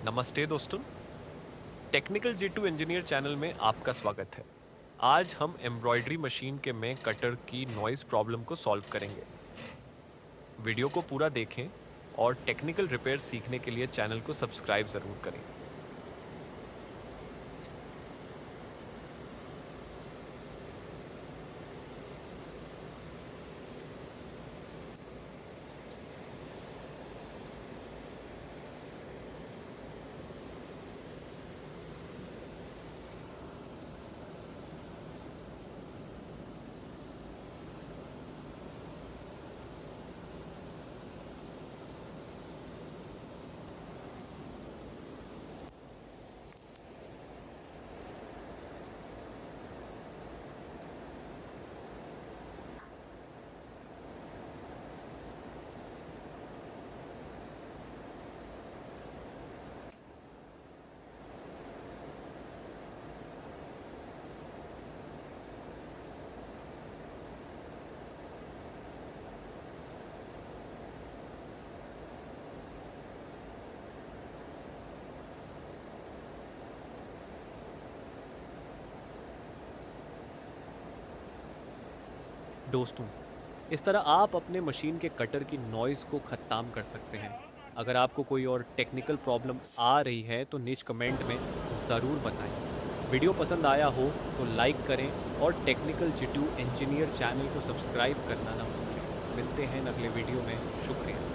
नमस्ते दोस्तों। Technical G2 engineer channel में आपका स्वागत है। आज हम एम्ब्रॉयडरी मशीन के में कटर की नॉइज प्रॉब्लम को सॉल्व करेंगे। वीडियो को पूरा देखें और टेक्निकल रिपेयर सीखने के लिए चैनल को सब्सक्राइब जरूर करें। दोस्तों, इस तरह आप अपने मशीन के कटर की नॉइज़ को ख़त्म कर सकते हैं। अगर आपको कोई और टेक्निकल प्रॉब्लम आ रही है तो नीचे कमेंट में ज़रूर बताएं। वीडियो पसंद आया हो तो लाइक करें और टेक्निकल G2 इंजीनियर चैनल को सब्सक्राइब करना ना भूलें। मिलते हैं अगले वीडियो में। शुक्रिया।